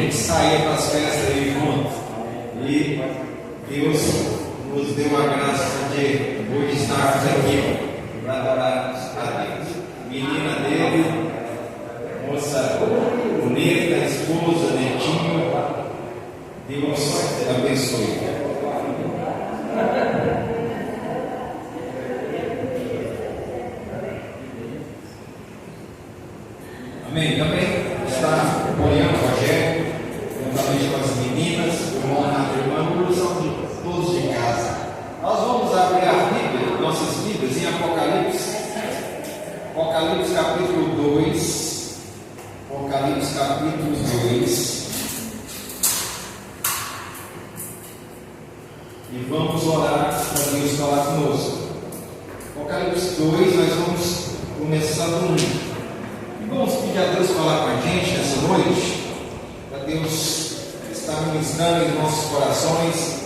gente saia para as festas aí junto. E Deus nos deu a graça de hoje estarmos aqui para adorar a Deus. Menina dele, moça bonita, esposa, netinho, Deus abençoe. Amém. Também está apoiando o Rogério, juntamente com as meninas, o irmão Renato e o irmão Lula, são todos de casa. Nós vamos abrir a Bíblia, nossas Bíblias, em Apocalipse. Apocalipse capítulo 2. Apocalipse capítulo 2. E vamos orar para Deus falar conosco. Apocalipse 2, nós vamos começar do 1. Vamos pedir a Deus falar com a gente nessa noite, para Deus estar ministrando em nossos corações.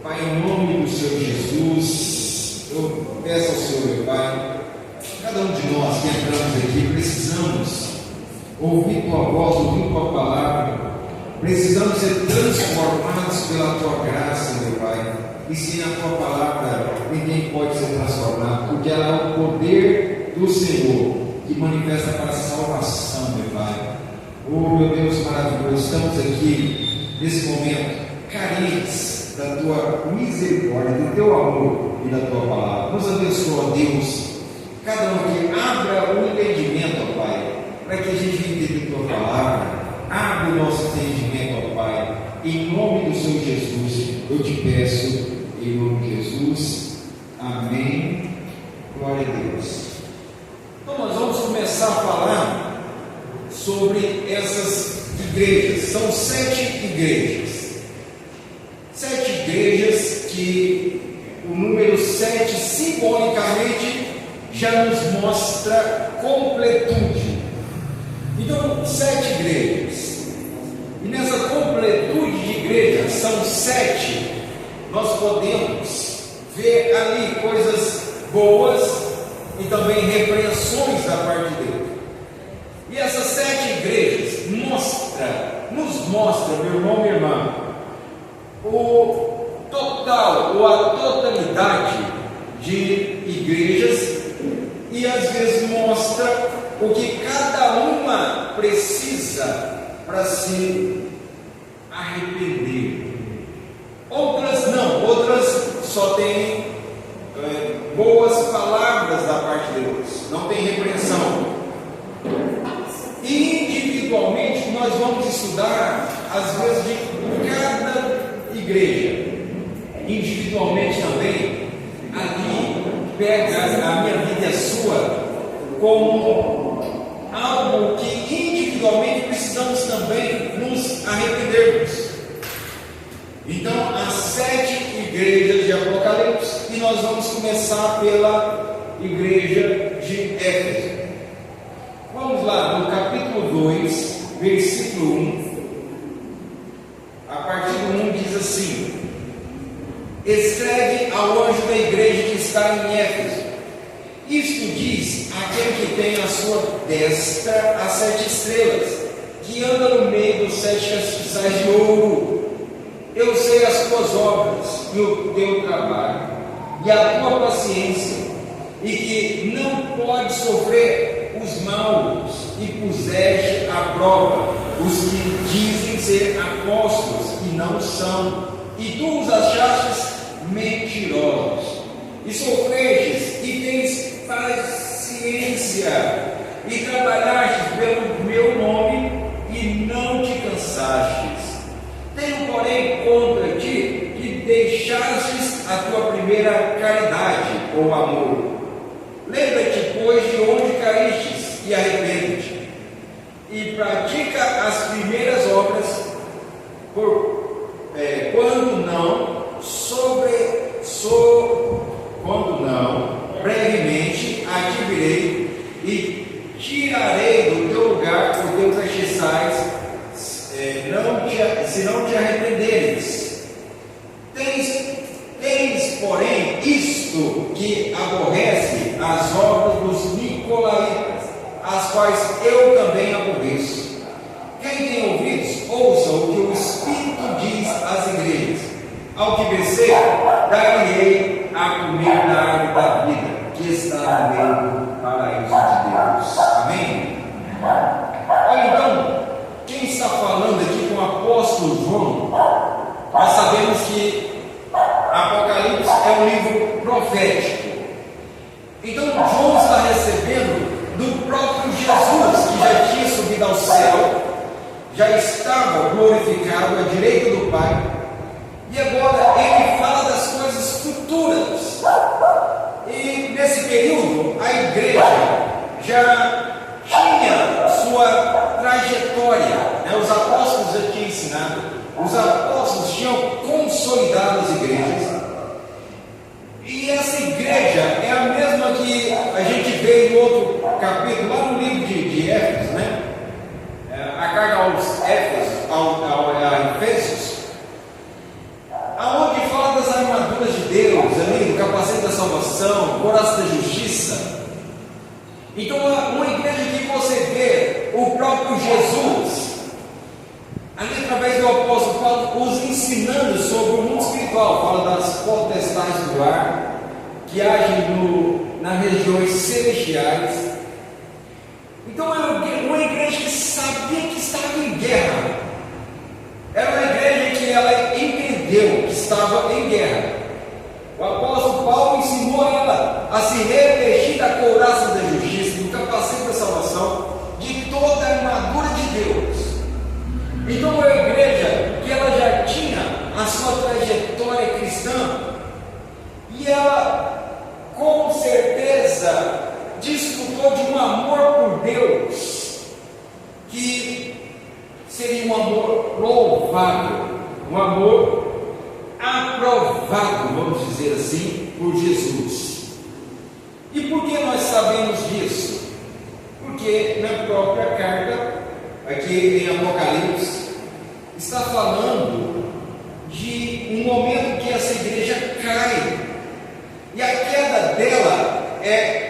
Pai, em nome do Senhor Jesus, eu peço ao Senhor, meu Pai, cada um de nós que entramos aqui, precisamos ouvir Tua voz, ouvir Tua palavra, precisamos ser transformados pela Tua graça, meu Pai, e sem a Tua palavra ninguém pode ser transformado, porque ela é o poder do Senhor que manifesta para a salvação, meu Pai. Oh, meu Deus maravilhoso, estamos aqui nesse momento carentes da Tua misericórdia, do Teu amor e da Tua palavra. Nos abençoa, Deus, cada um aqui, abra o entendimento, ó Pai, para que a gente entenda a Tua palavra. Abre o nosso entendimento, ó Pai, em nome do Senhor Jesus, eu te peço, em nome de Jesus, amém. Glória a Deus. Então nós vamos começar a falar sobre essas igrejas. São 7 igrejas. 7 igrejas que o número 7 simbolicamente já nos mostra completude. Então, 7 igrejas. E nessa completude de igrejas, são 7, nós podemos ver ali coisas boas e também repreensões da parte de Deus. E essas 7 igrejas nos mostra, meu irmão, minha irmã, o total ou a totalidade de igrejas, e às vezes mostra o que cada uma precisa para se arrepender. Outras não, outras só têm boas palavras da parte de Deus, não tem repreensão. E individualmente nós vamos estudar às vezes de cada igreja, individualmente também. Ali pega a minha vida e a sua como algo que individualmente precisamos também nos arrependermos. Então, as 7 igrejas de Apocalipse, e nós vamos começar pela igreja de Éfeso. Vamos lá, no capítulo 2, versículo 1, a partir do 1 diz assim: escreve ao anjo da igreja que está em Éfeso, isto diz aquele que tem à sua destra as 7 estrelas, que anda no meio dos 7 castiçais de ouro. Eu sei as tuas obras e o teu trabalho e a tua paciência, e que não pode sofrer os maus, e puseste à prova os que dizem ser apóstolos e não são, e tu os achastes mentirosos, e sofrestes e tens paciência, e trabalhastes pelo meu nome e não te cansastes. Tenho, porém, contra ti que deixastes a tua primeira caridade ou amor. Lembra-te, pois, de onde caístes e arrepende-te, e pratica as primeiras obras, quando não, brevemente advirei e tirarei do teu lugar o teu castiçais, se não te arrependeres. Tens, porém, isto que aborrece as obras dos nicolaítas, as quais eu também aborreço. Quem tem ouvidos, está no meio do paraíso de Deus. Amém? Olha, então, quem está falando aqui com o apóstolo João, nós sabemos que Apocalipse é um livro profético. Então João está recebendo do próprio Jesus, que já tinha subido ao céu, já estava glorificado à direita do Pai, e agora ele fala das coisas futuras. E nesse período a igreja já tinha sua trajetória, né? Os apóstolos já tinham ensinado, os apóstolos tinham consolidado as igrejas, e essa igreja é a mesma que a gente vê em outro capítulo, lá no livro de Éfeso, né? A carta aos Éfesos, a Efésios, aonde fala das armaduras de Deus, ali, do capacete da salvação, coração da justiça. Então, uma igreja que você vê o próprio Jesus, ali através do apóstolo Paulo, os ensinando sobre o mundo espiritual, fala das potestades do ar, que agem nas regiões celestiais. Então, é uma igreja que sabia que estava em guerra, era uma igreja que ela entendeu que estava em guerra. O apóstolo Paulo ensinou ela a se revestir da couraça da justiça, do capacete da salvação, de toda a armadura de Deus. Então, uma igreja que ela já tinha a sua trajetória cristã, e ela com certeza desfrutou de um amor por Deus, que seria um amor louvável, um amor aprovado, vamos dizer assim, por Jesus. E por que nós sabemos disso? Porque na própria carta, aqui em Apocalipse, está falando de um momento que essa igreja cai, e a queda dela é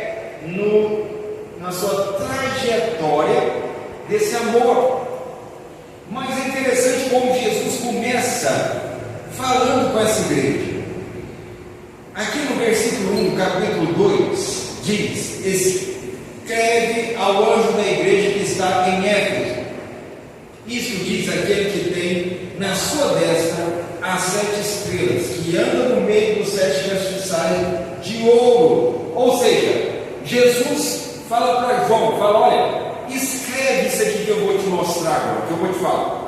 na sua trajetória desse amor. Mas é interessante como Jesus começa falando com essa igreja. Aqui no versículo 1, capítulo 2, diz: escreve ao anjo da igreja que está em Éfeso. Isso diz aquele que tem na sua destra as 7 estrelas, que anda no meio dos 7 castiçais de ouro. Ou seja, Jesus fala para João, fala: olha, escreve isso aqui que eu vou te mostrar agora, que eu vou te falar.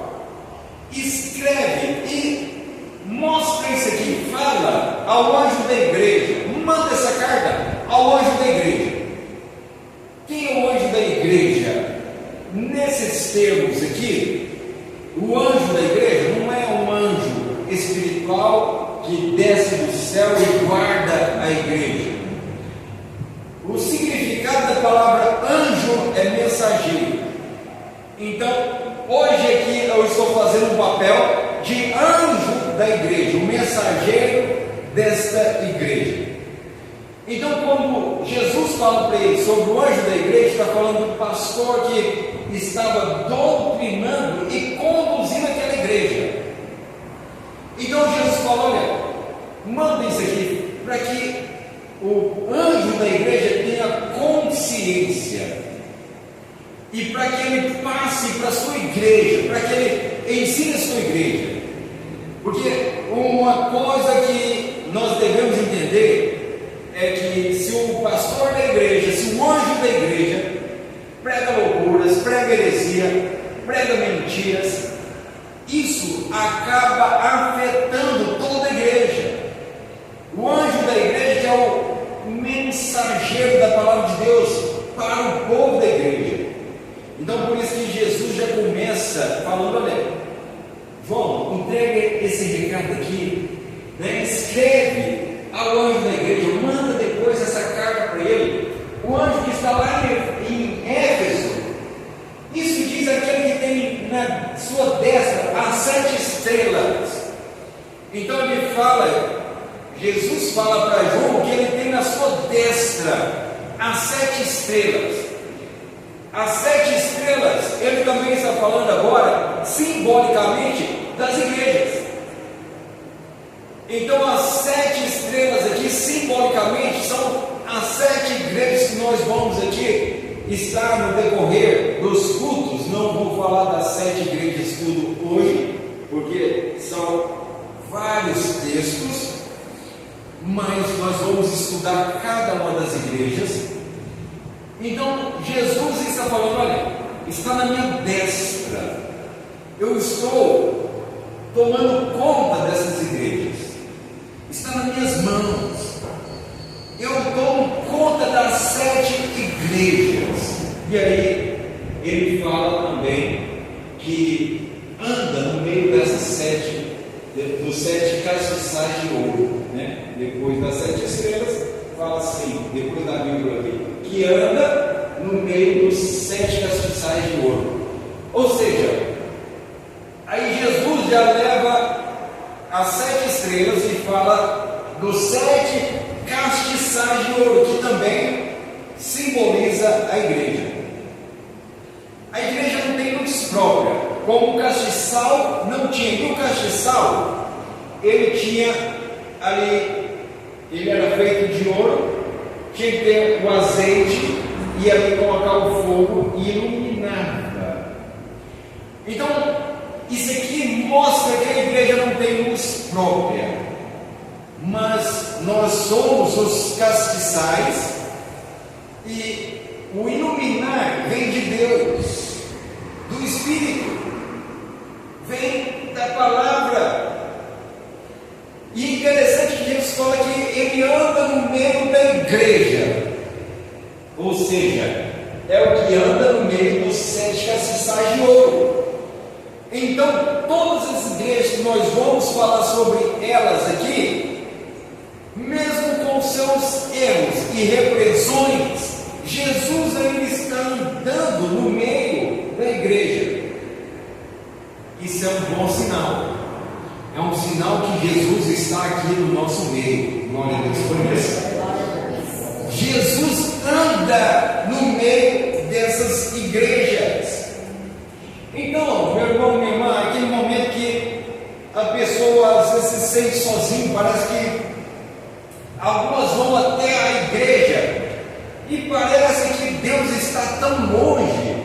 Escreve e mostra isso aqui, fala ao anjo da igreja, manda essa carta ao anjo da igreja. Quem é o anjo da igreja? Nesses termos aqui, o anjo da igreja não é um anjo espiritual que desce do céu e guarda a igreja. O significado da palavra anjo é mensageiro. Então, hoje aqui eu estou fazendo um papel de anjo da igreja, o mensageiro desta igreja. Então, quando Jesus fala para ele sobre o anjo da igreja, está falando do pastor que estava doutrinando e conduzindo aquela igreja. Então Jesus fala: olha, manda isso aqui para que o anjo da igreja tenha consciência, e para que ele passe para a sua igreja, para que ele ensine a sua igreja. Porque uma coisa que nós devemos entender é que se o pastor da igreja, se o anjo da igreja prega loucuras, prega heresia, prega mentiras, isso acaba afetando toda a igreja. O anjo da igreja é o mensageiro da palavra de Deus para o povo da igreja. Então, por isso que Jesus já começa falando: olha, João, entrega esse recado aqui, né? Escreve ao anjo da igreja, manda depois essa carta para ele. O anjo que está lá em Éfeso, isso diz aquele que tem na sua destra as 7 estrelas. Então ele fala, Jesus fala para João que ele tem na sua destra as 7 estrelas. As 7 estrelas, ele também está falando agora, simbolicamente, das igrejas. Então as 7 estrelas aqui, simbolicamente, são as 7 igrejas que nós vamos aqui estar no decorrer dos cultos, não vou falar das 7 igrejas tudo hoje, porque são vários textos, mas nós vamos estudar cada uma das igrejas. Então Jesus está falando: olha, está na minha destra, eu estou tomando conta dessas igrejas, está nas minhas mãos, eu tomo conta das 7 igrejas. E aí ele fala também que anda no meio dessas 7, dos 7 castiçais de ouro, né? Depois das 7 estrelas, fala assim, depois da Bíblia aqui, que anda no meio dos 7 castiçais de ouro. Ou seja, aí Jesus já leva as 7 estrelas e fala dos 7 castiçais de ouro, que também simboliza a igreja. A igreja não tem luz própria, como o castiçal não tinha. E o castiçal, ele tinha ali, ele era feito de ouro, tinha que ter o azeite e ali colocar o fogo e iluminava. Então, isso aqui mostra que a igreja não tem luz própria, mas nós somos os castiçais, e o iluminar vem de Deus, do Espírito, vem da palavra. E interessante que Jesus fala que ele anda no meio da igreja, ou seja, é o que anda no meio dos 7 castiçais de ouro. Então, todas as igrejas que nós vamos falar sobre elas aqui, mesmo com seus erros e repressões, Jesus ainda está andando no meio da igreja. Isso é um bom sinal. É um sinal que Jesus está aqui no nosso meio. Glória a Deus por isso. Jesus anda no meio dessas igrejas. Então, meu irmão, minha irmã, aquele momento que a pessoa às vezes se sente sozinho, parece que algumas vão até a igreja e parece que Deus está tão longe.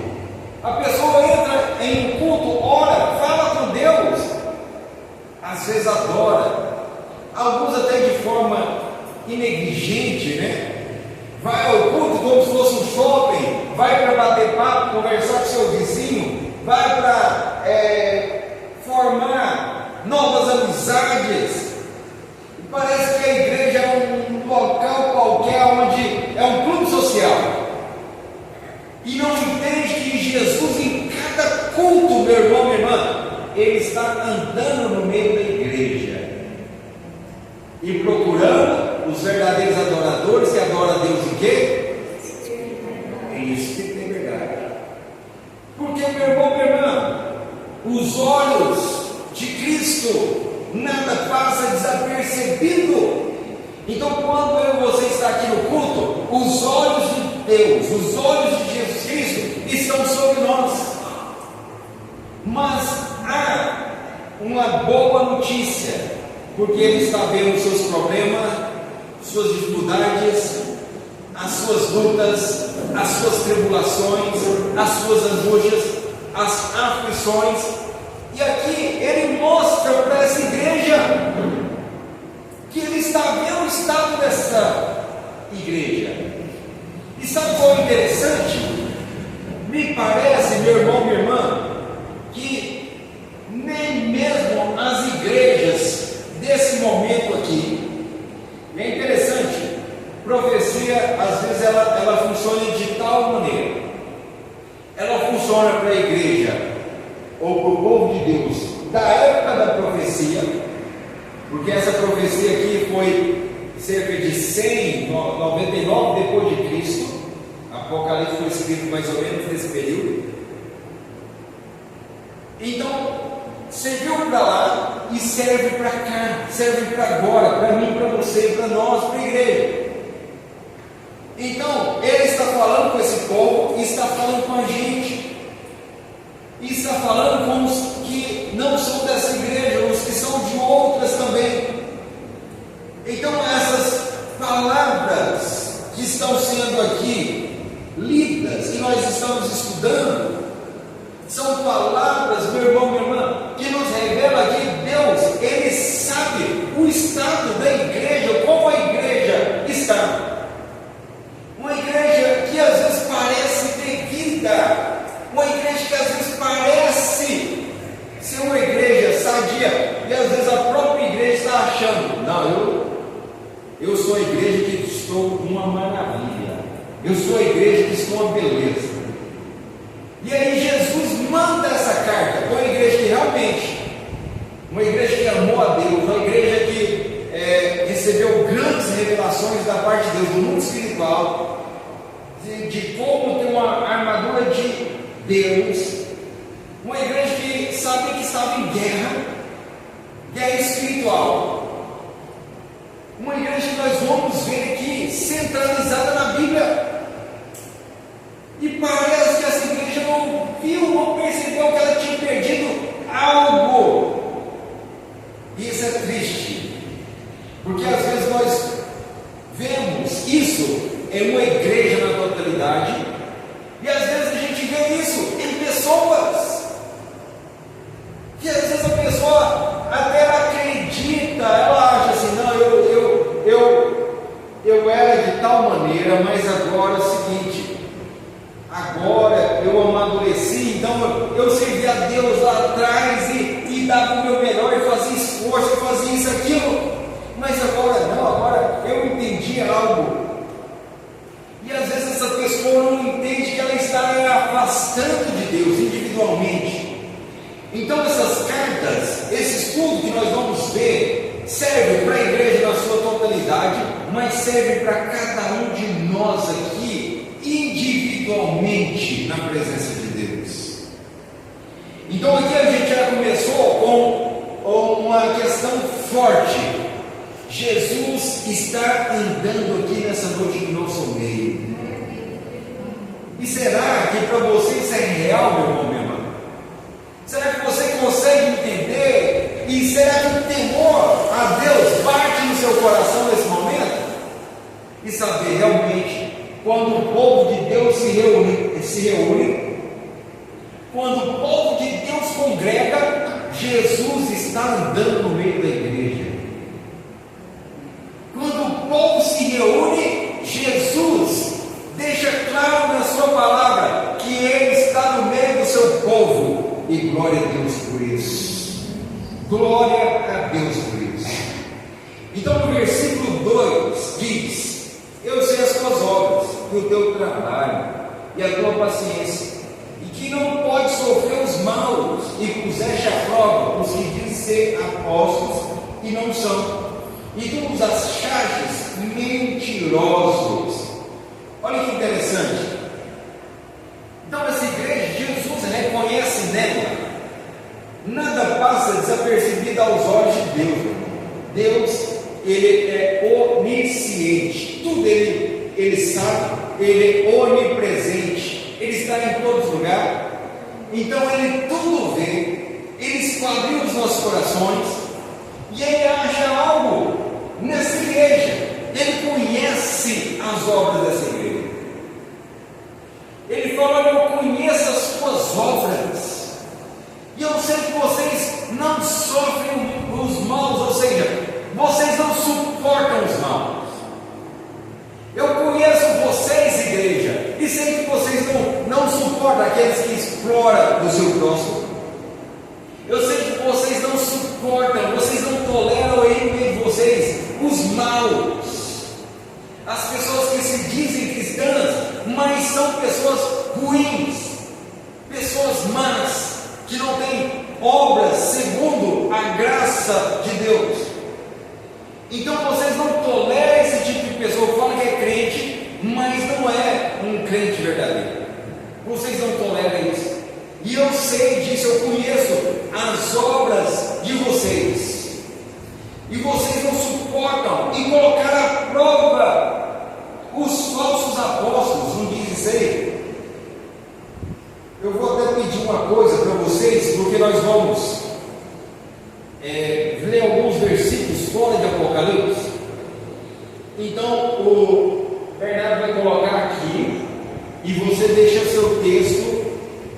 A pessoa entra em um culto, ora, fala com Deus, às vezes adora, alguns até de forma negligente, né? Vai ao culto como se fosse um shopping, vai para bater papo, conversar com seu vizinho, vai para formar novas amizades. Parece que a igreja é um local qualquer, onde é um clube social, e não entende que Jesus, em cada culto, meu irmão, minha irmã, ele está andando no meio da igreja e procurando os verdadeiros adoradores que adoram a Deus em quê? Em espírito e verdade. Porque, meu irmão, minha irmã, os olhos de Cristo nada passa desapercebido. Então, quando eu e você está aqui no culto, os olhos de Deus, os olhos de Jesus Cristo estão sobre nós. Mas há uma boa notícia, porque Ele está vendo os seus problemas, suas dificuldades, as suas lutas, as suas tribulações, as suas angústias, as aflições. E aqui Ele mostra para essa igreja que Ele está vendo o estado dessa igreja. E sabe qual é interessante? Me parece, meu irmão, minha irmã, que nem mesmo as igrejas desse momento aqui, é interessante, profecia às vezes ela funciona de tal maneira, ela funciona para a igreja ou para o povo de Deus da época da profecia, porque essa profecia aqui foi cerca de 199 depois de Cristo. Apocalipse foi escrito mais ou menos nesse período. Então, serviu para lá e serve para cá, serve para agora, para mim, para você, para nós, para a igreja. Então, Ele está falando com esse povo, e está falando com a gente, e está falando com os que não são dessa igreja, os que são de outras também. Então, essas palavras que sou uma maravilha, eu sou a igreja que sou uma beleza. E aí Jesus manda essa carta para uma igreja que realmente, uma igreja que amou a Deus, uma igreja que recebeu grandes revelações da parte de Deus, do mundo espiritual, de como ter uma armadura de Deus, uma igreja que sabia que estava em guerra espiritual, uma igreja que nós vamos ver aqui centralizada na Bíblia. E parece que essa igreja não viu, não percebeu que ela tinha perdido algo. E isso é triste, porque às vezes nós vemos isso em uma igreja na totalidade, e às vezes a gente vê isso em pessoas, que às vezes a pessoa até ela acredita, ela acha assim, não, eu era de tal maneira, mas agora é o seguinte, agora eu amadureci, então eu servi a Deus lá atrás e dava o meu melhor, e fazia esforço, e fazia isso, aquilo, mas agora não, agora eu entendi algo. E às vezes essa pessoa não entende que ela está afastando de Deus individualmente. Então essas cartas, esse estudo que nós vamos ver, serve para a igreja na sua totalidade, mas serve para cada um de nós aqui, individualmente, na presença de Deus. Então aqui a gente já começou com uma questão forte. Jesus está andando aqui nessa noite no nosso meio. E será que para você isso é real, meu irmão, minha irmã? Será que você consegue entender? E será que o temor a Deus bate no seu coração nesse momento? E saber realmente, quando o povo de Deus se reúne, quando o povo de Deus congrega, Jesus está andando no meio da igreja. Quando o povo se reúne, Jesus deixa claro na sua palavra que Ele está no meio do seu povo, e glória a Deus por isso. Glória a Deus por isso. Então no versículo 2 diz: eu sei as tuas obras, e o teu trabalho, e a tua paciência, e que não pode sofrer os maus, e puseste à prova os que dizem ser apóstolos e não são, e tu os achaste mentirosos. Olha que interessante. Então essa igreja, Jesus reconhece nela, nada passa desapercebido aos olhos de Deus. Deus, Ele é onisciente, tudo Ele sabe, Ele é onipresente, Ele está em todos os lugares, então Ele tudo vê, Ele esquadrinha os nossos corações, e Ele acha algo nessa igreja, Ele conhece as obras dessa igreja. Ele fala: olha, eu conheço as suas obras, e eu sei que vocês não sofrem os maus, ou seja, vocês não suportam os maus. Eu conheço vocês, igreja, e sei que vocês não suportam aqueles que exploram o seu próximo. Eu sei que vocês não suportam, vocês não toleram aí no meio de vocês os maus, as pessoas que se dizem cristãs, mas são pessoas ruins, pessoas más, que não têm obras segundo a graça de Deus. Então vocês não toleram esse tipo de pessoa, fala que é crente, mas não é um crente verdadeiro. Vocês não toleram isso. E eu sei disso, eu conheço as obras de vocês. E vocês não suportam e colocaram à prova os falsos apóstolos, não diz isso aí? Eu vou até pedir uma coisa para vocês, porque nós vamos ler alguns versículos fora de Apocalipse. Então o Bernardo vai colocar aqui, e você deixa seu texto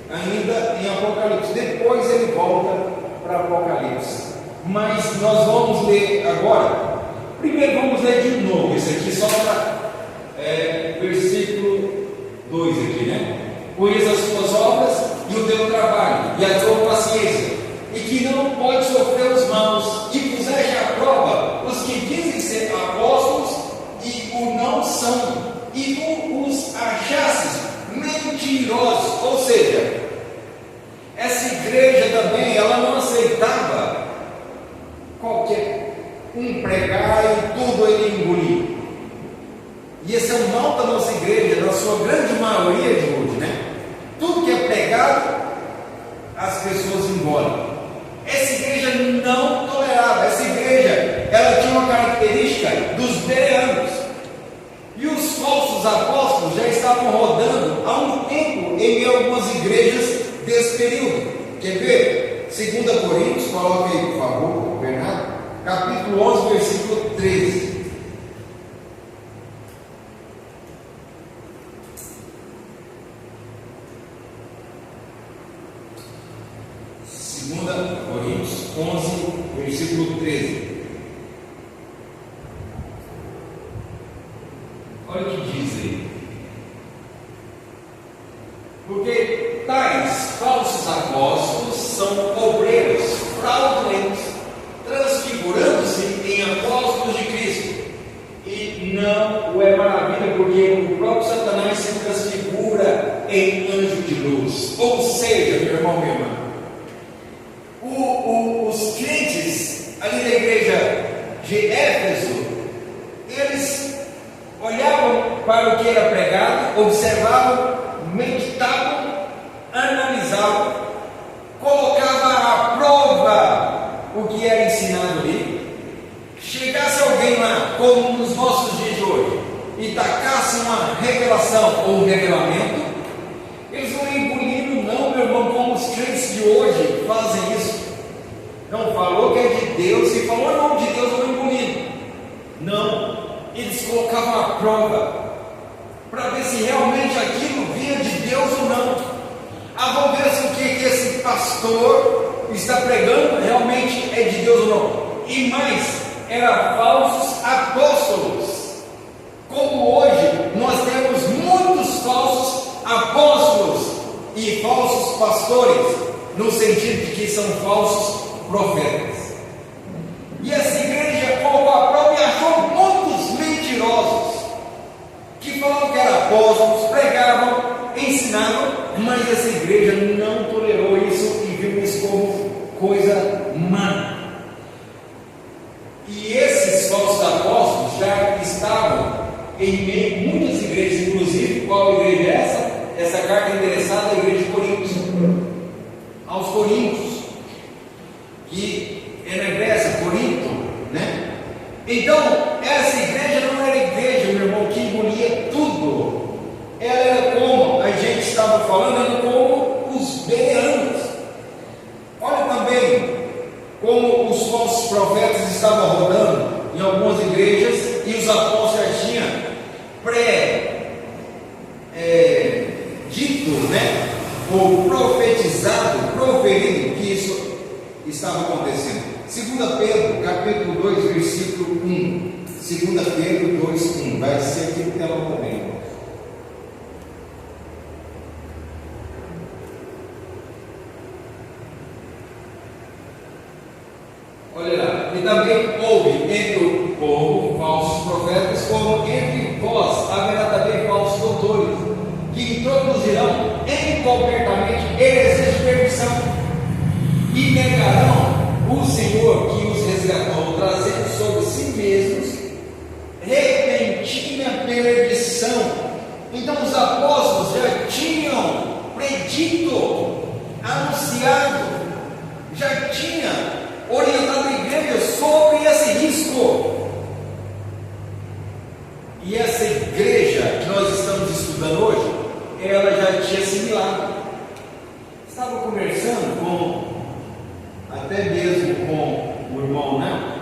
ainda em Apocalipse, depois ele volta para Apocalipse, mas nós vamos ler agora. Primeiro vamos ler de novo isso aqui, só para versículo 2 aqui, né? Conheça as tuas obras e o teu trabalho e a tua paciência, e que não pode sofrer os maus, e puseste à prova os que dizem ser apóstolos e o não Ou seja, essa igreja também, ela não aceitava qualquer um pregar e tudo ele engolir. E esse é o mal da nossa igreja, da sua grande maioria de hoje, né? Tudo que é pregado, as pessoas engolem. Essa igreja não tolerava. Essa igreja, ela tinha uma característica dos bereanos. E os falsos apóstolos já estavam rodando há um tempo em algumas igrejas desse período. Quer ver? 2 Coríntios, coloca aí por favor, Bernardo, capítulo 11, versículo 13. 2 Coríntios 11, versículo 13. Olha o que diz aí. Porque tais falsos apóstolos são obreiros fraudulentos, transfigurando-se em apóstolos de Cristo. E não o é maravilha, porque o próprio Satanás se transfigura em anjo de luz. Ou seja, meu irmão, minha irmã, os crentes ali da igreja de Éfeso, eles olhavam para o que era pregado, observavam, meditavam, analisavam, colocavam à prova o que era ensinado ali. Chegasse alguém lá, como nos nossos dias de hoje, e tacasse uma revelação ou um revelamento, eles não engoliram, não, meu irmão, como os crentes de hoje fazem isso. Não, falou que é de Deus, e falou em nome de Deus, eu vou engolir. Não, eles colocavam a prova para ver se realmente aquilo vinha de Deus ou não. Vamos ver se o que esse pastor está pregando realmente é de Deus ou não. E mais, eram falsos apóstolos. Como hoje nós temos muitos falsos apóstolos e falsos pastores, no sentido de que são falsos profetas. E essa igreja colocou a prova e achou muitos mentirosos que falavam que eram apóstolos, pregavam, ensinavam, mas essa igreja não tolerou isso e viu isso como coisa má. E esses falsos apóstolos já estavam em muitas igrejas, inclusive, qual igreja é essa? Essa carta é endereçada à igreja de Coríntios, aos Coríntios, que é na Grécia, Corinto, né? Então, essa igreja não era igreja, meu irmão, que engolia tudo. Ela era como a gente estava falando, era como os bereanos. Olha também como os falsos profetas estavam rodando em algumas igrejas e os apóstolos já tinham dito, né, ou profetizado, proferido que isso estava acontecendo. 2 Pedro, capítulo 2, versículo 1. 2 Pedro 2, 1. Vai ser aqui no telão também. Olha lá. E também houve entre o povo falsos profetas, como entre vós haverá também falsos doutores, que introduzirão encobertamente heresias de perdição, e negarão o Senhor que os resgatou, trazendo sobre si mesmos repentina perdição. Então os apóstolos já tinham predito, anunciado, já tinha orientado a igreja sobre esse risco. E essa igreja que nós estamos estudando hoje, ela já tinha assimilado. Estava conversando até mesmo com o irmão, né?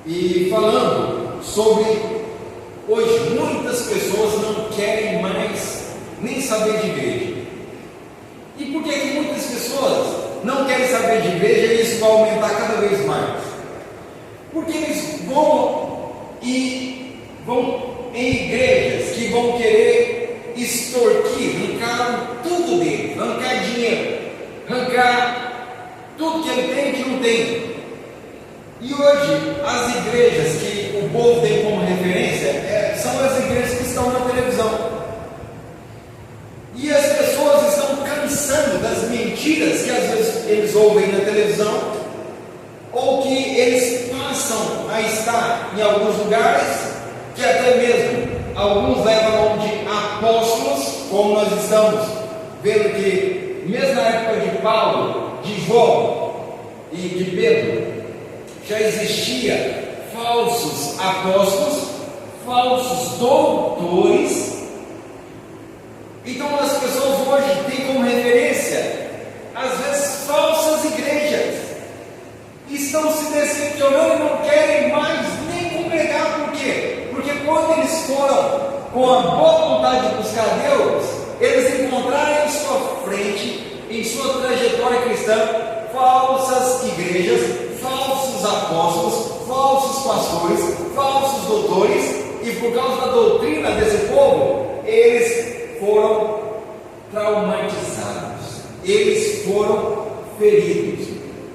E falando sobre hoje muitas pessoas não querem mais nem saber de igreja. E por que muitas pessoas não querem saber de igreja e isso vai aumentar cada vez mais? Porque eles vão em igrejas que vão querer extorquir, arrancar tudo dele, arrancar dinheiro, arrancar tudo que ele tem e que não tem. E hoje as igrejas que o povo tem como referência são as igrejas que estão na televisão. E as eles ouvem na televisão, ou que eles passam a estar em alguns lugares, que até mesmo alguns levam o nome de apóstolos, como nós estamos vendo que, mesmo na época de Paulo, de João e de Pedro, já existia falsos apóstolos, falsos doutores. Então as pessoas hoje têm como referência, às vezes, falsas igrejas, estão se decepcionando e não querem mais nem congregar. Por quê? Porque quando eles foram com a boa vontade de buscar Deus, eles encontraram em sua frente, em sua trajetória cristã, falsas igrejas, falsos apóstolos, falsos pastores, falsos doutores, e por causa da doutrina desse povo, eles foram traumatizados, eles foram feridos,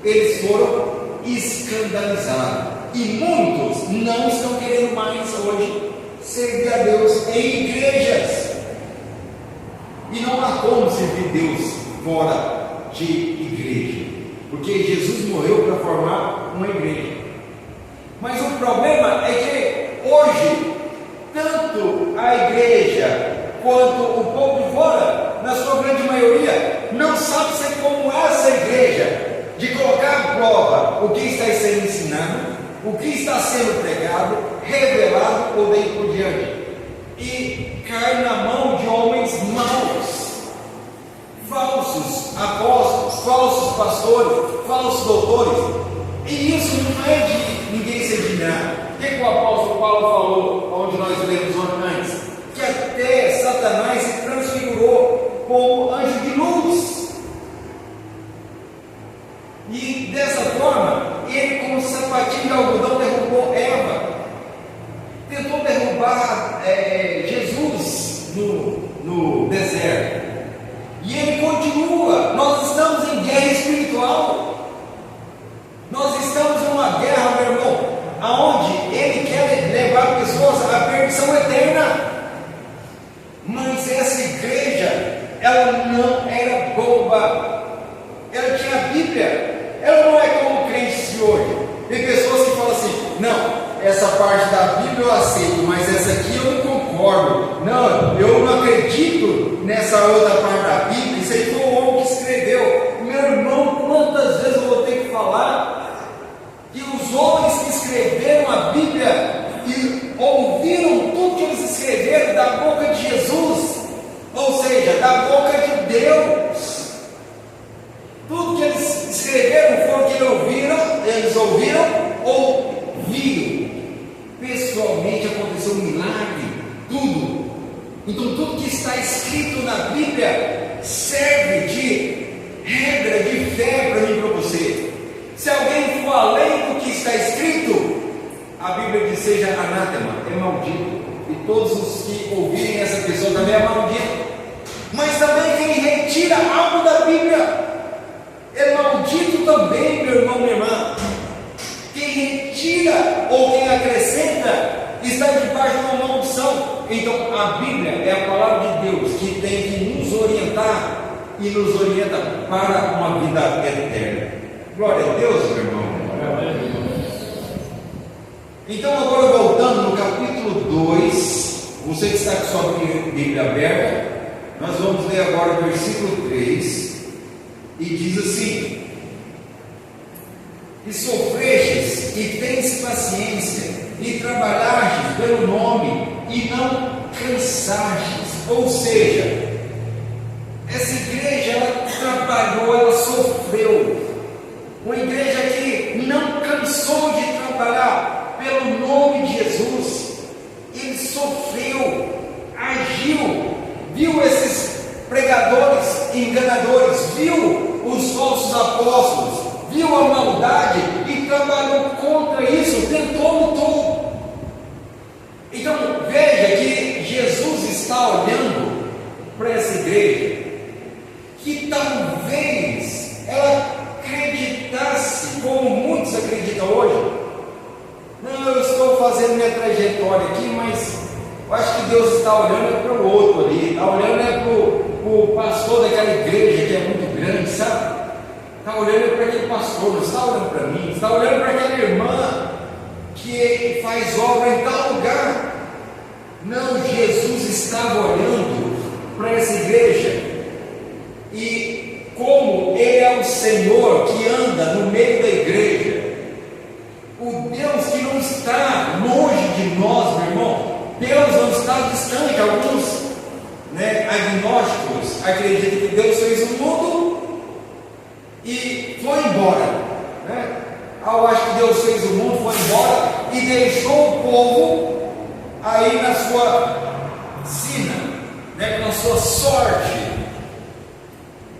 eles foram escandalizados, e muitos não estão querendo mais hoje servir a Deus em igrejas, e não há como servir Deus fora de igreja, porque Jesus morreu para formar uma igreja. Mas o problema é que hoje, tanto a igreja quanto o povo de fora, na sua grande maioria, não sabe ser como essa igreja, de colocar à prova o que está sendo ensinado, o que está sendo pregado, revelado ou daí por diante, e cai na mão de homens maus, falsos apóstolos, falsos pastores, falsos doutores. E isso não é de ninguém se admirar. O que o apóstolo Paulo falou, onde nós lemos antes? Que até Satanás se transfigurou como anjo de luz. E dessa forma, ele, com um sapatinho de algodão, derrubou Eva. Tentou derrubar Jesus no deserto. E ele continua. Nós estamos em guerra espiritual. Nós estamos em uma guerra, meu irmão, aonde ele quer levar pessoas à perdição eterna. Mas essa igreja, ela não era boba. Ela tinha a Bíblia. Ela não é como o crente de hoje. Tem pessoas que falam assim: não, essa parte da Bíblia eu aceito, mas essa aqui eu não concordo. Não, eu não acredito nessa outra parte da Bíblia. Isso aí foi o homem que escreveu. Meu irmão, quantas vezes eu vou ter que falar que os homens que escreveram a Bíblia e ouviram tudo que eles escreveram da boca de Jesus, ou seja, da boca de Deus. Tudo que eles escreveram foi o que eles ouviram ou viram. Pessoalmente aconteceu um milagre, tudo. Então tudo que está escrito na Bíblia serve de regra, de fé para mim e para você. Se alguém for além do que está escrito, a Bíblia diz: seja anátema, é maldito. E todos os que ouvirem essa pessoa também é maldito. Mas também quem retira algo da Bíblia é maldito também, meu irmão, minha irmã. Quem retira ou quem acrescenta está debaixo de uma maldição. Então a Bíblia é a palavra de Deus que tem que nos orientar e nos orienta para uma vida eterna. Glória a Deus, meu irmão. Então agora voltando no capítulo 2, você que está com sua Bíblia aberta, nós vamos ler agora o versículo 3. E diz assim: e sofrestes, e tens paciência, e trabalhastes pelo nome, e não cansastes. Ou seja, essa igreja, ela trabalhou, ela sofreu. Uma igreja que não cansou de trabalhar pelo nome de Jesus. Ele sofreu, agiu, viu esses pregadores enganadores, viu os falsos apóstolos, viu a maldade e trabalhou contra isso, tentou, lutou. Então veja que Jesus está olhando para essa igreja, que talvez ela acreditasse, como muitos acreditam hoje: não, eu estou fazendo minha trajetória aqui, mas eu acho que Deus está olhando para o outro ali, está olhando para o pastor daquela igreja que é muito grande, sabe? está olhando para aquele pastor, não está olhando para mim, está olhando para aquela irmã que faz obra em tal lugar. Não, Jesus estava olhando para essa igreja, e como Ele é o Senhor que anda no meio da igreja, o Deus que não está longe de nós, meu irmão, Deus não está distante. Alguns agnósticos acreditam que Deus fez o mundo e foi embora, Eu acho que Deus fez o mundo, foi embora e deixou o povo aí na sua sina, na sua sorte.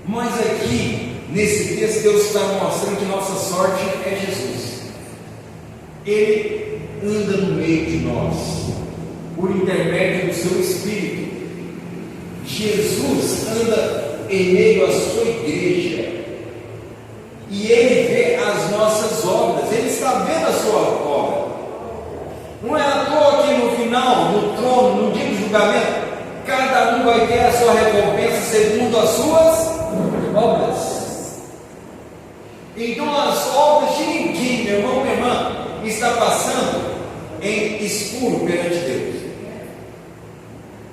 Mas aqui, nesse texto, Deus está mostrando que nossa sorte é Jesus. Ele anda no meio de nós, por intermédio do seu Espírito. Jesus anda em meio à sua igreja, e Ele vê as nossas obras, Ele está vendo a sua obra. Não é à toa que no final, no trono, no dia do julgamento, cada um vai ter a sua recompensa segundo as suas obras. Então as obras de ninguém, meu irmão, minha irmã, está passando em escuro perante Deus.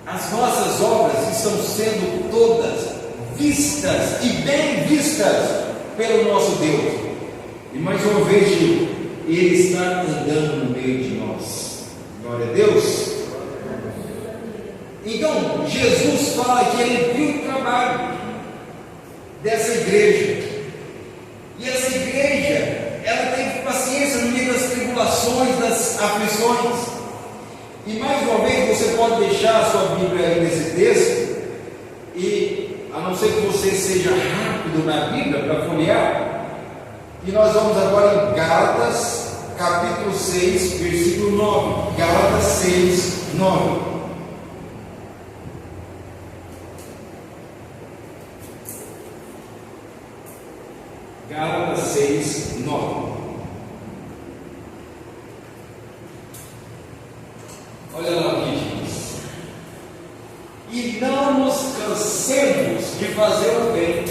As nossas obras estão sendo todas vistas e bem vistas pelo nosso Deus. E mais uma vez digo, Ele está andando no meio de nós. Glória a Deus. Então Jesus fala que Ele viu o trabalho dessa igreja, e essa igreja, ela teve paciência no meio das tribulações, das aflições. E mais uma vez você pode deixar a sua Bíblia aí nesse texto, e a não ser que você seja rápido na Bíblia para folhear, e nós vamos agora em Gálatas capítulo 6, versículo 9. Gálatas 6, 9. Gálatas 6, 9. Olha lá o que diz: e não nos cansemos de fazer o bem,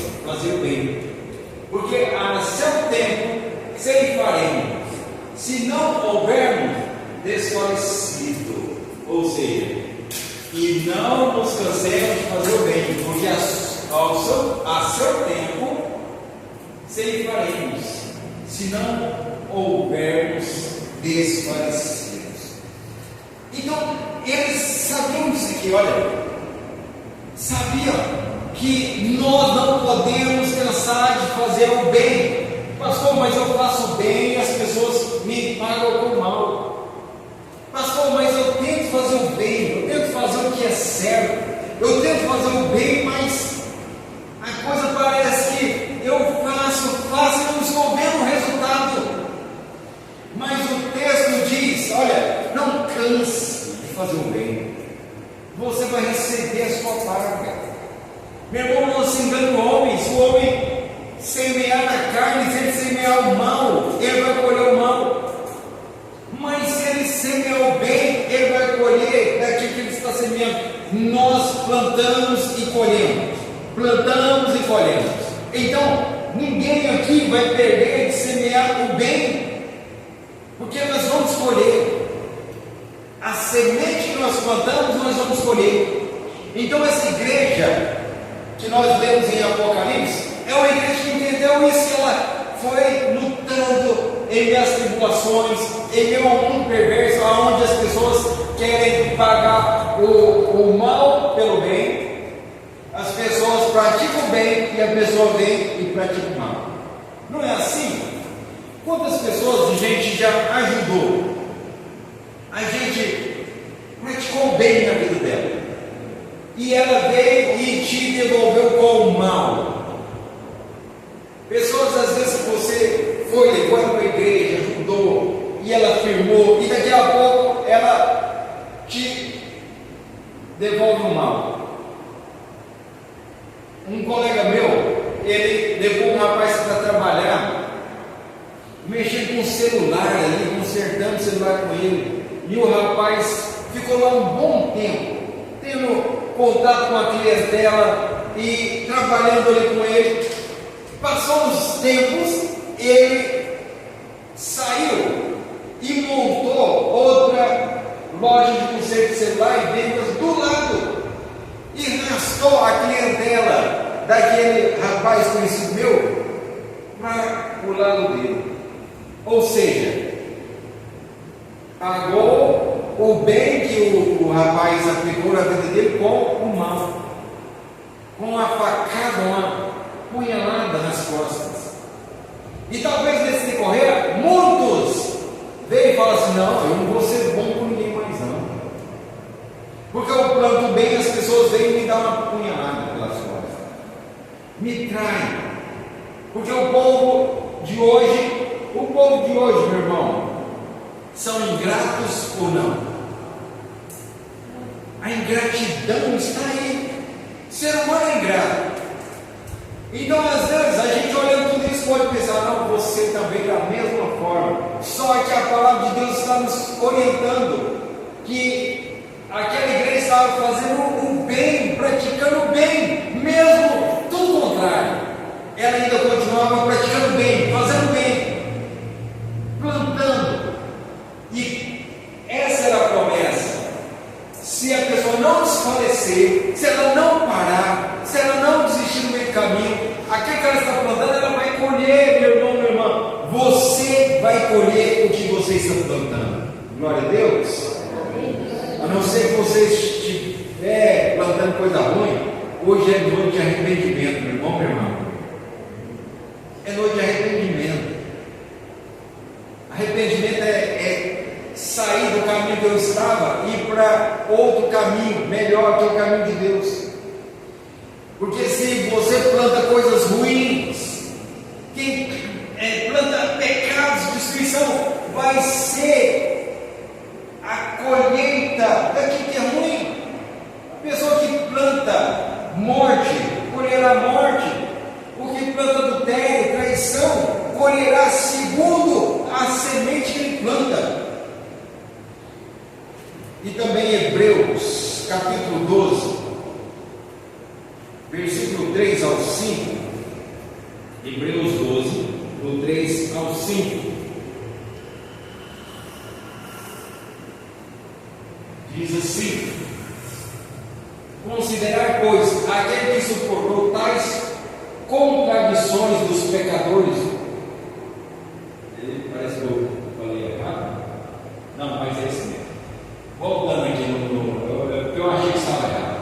porque a seu tempo ceifaremos, se não houvermos desfalecido. Ou seja, e não nos cansemos de fazer o bem, porque a seu tempo ceifaremos, se não houvermos desfalecidos. Então, eles sabiam disso aqui, olha, sabiam que nós não podemos cansar de fazer o bem. Pastor, mas eu faço o bem e as pessoas me pagam com mal. Pastor, mas eu tento fazer o bem, eu tento fazer o que é certo, eu tento fazer o bem, mas a coisa parece que eu faço e não estou vendo o resultado. Mas o texto diz, olha, não canse de fazer o bem, você vai receber a sua paga. Meu irmão, não se engane o homem. Se o homem semear na carne, se ele semear o mal, ele vai colher o mal. Mas se ele semear o bem, ele vai colher daquilo que ele está semeando. Nós plantamos e colhemos, plantamos e colhemos. Então, ninguém aqui vai perder de semear o bem, porque nós vamos colher. A semente que nós plantamos, nós vamos colher. Então essa igreja que nós lemos em Apocalipse é uma igreja que entendeu isso. Ela foi lutando em meio às tribulações, em meio ao mundo perverso, onde as pessoas querem pagar o mal pelo bem. As pessoas praticam o bem e a pessoa vem e pratica o mal. Não é assim? Quantas pessoas a gente já ajudou? A gente praticou o bem na vida dela, e ela veio e te devolveu com o mal. Pessoas, às vezes, que você foi levando para a igreja, ajudou, e ela firmou, e daqui a pouco ela te devolve o mal. Um colega meu, ele levou um rapaz para trabalhar, mexendo com o celular ali, consertando o celular com ele, e o rapaz ficou lá um bom tempo, tendo contato com a clientela e trabalhando ali com ele. Passou os tempos, ele saiu e montou outra loja de conserto de celular e vendas do lado e arrastou a clientela daquele rapaz conhecido meu para o lado dele. Ou seja, pagou o bem que o rapaz aplicou na vida dele com o mal, com uma facada, uma punhalada nas costas. E talvez nesse decorrer, muitos veem e falam assim: não, eu não vou ser bom com ninguém mais não, porque eu planto bem, as pessoas vêm e me dão uma punhalada pelas costas, me traem. Porque o povo de hoje, meu irmão, são ingratos ou não? A ingratidão está aí. O ser humano é ingrato. Então, às vezes, a gente olhando tudo isso pode pensar: não, você também da mesma forma. Só que a palavra de Deus está nos orientando que aquela igreja estava fazendo o bem, praticando o bem, mesmo tudo contrário. Ela ainda continuava praticando bem, fazendo bem, plantando. E essa era a promessa. Se a pessoa não desfalecer, se ela não parar, se ela não desistir no meio do caminho, aquilo que ela está plantando, ela vai colher, meu irmão, minha irmã. Você vai colher o que você está plantando. Glória a Deus. A não ser que você estiver plantando coisa ruim, hoje é noite de arrependimento, meu irmão, minha irmã. É noite de arrependimento. Arrependimento é sair do caminho que eu estava e ir para outro caminho, melhor que o caminho de Deus. Porque se você planta coisas ruins, quem planta pecados, destruição, vai ser a colheita daquilo que é ruim. A pessoa que planta morte, colherá morte. O que planta adultério, traição, colherá segundo a semente que ele planta. E também Hebreus, capítulo 12, versículo 3 ao 5. Hebreus 12, do 3 ao 5. Diz assim: considerai, pois, aquele que suportou tais contradições dos pecadores. Parece que eu falei errado. Não, mas é isso mesmo. Voltando aqui eu achei que estava errado.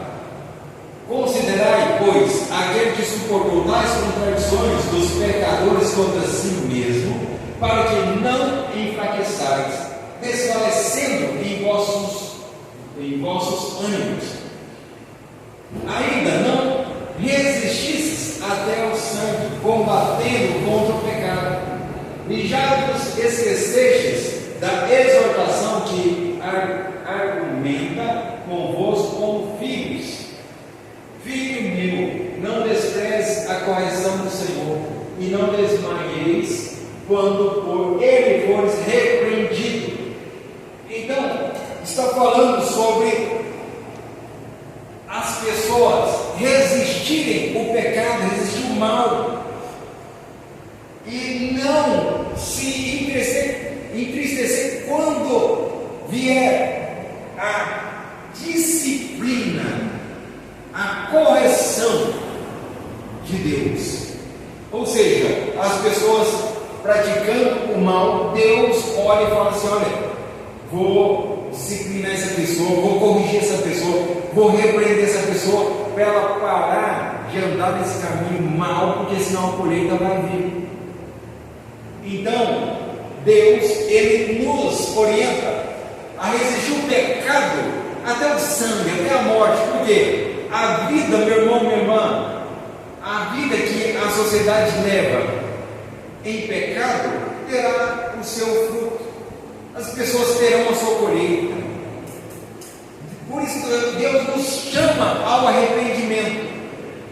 Considerai, pois, aquele que suportou tais contradições dos pecadores contra si mesmo, para que não enfraqueçais, desfalecendo em vossos ânimos. Ainda não resististes até o sangue, combatendo contra o pecado, e já vos esquecestes da exortação que argumenta convosco como filhos. Filho meu, não desprezes a correção do Senhor, e não desmaieis quando por ele fores repreendido. Então, está falando sobre as pessoas resistirem o pecado, resistir o mal, e não se entristecer quando vier a disciplina, a correção de Deus. Ou seja, as pessoas praticando o mal, Deus olha e fala assim: olha, vou disciplinar essa pessoa, vou corrigir essa pessoa, vou repreender essa pessoa, para ela parar de andar nesse caminho mal, porque senão a colheita vai vir. Então, Deus, Ele nos orienta a resistir o pecado até o sangue, até a morte. Porque a vida, meu irmão, minha irmã, a vida que a sociedade leva em pecado terá o seu fruto. As pessoas terão a sua colheita. Por isso Deus nos chama ao arrependimento,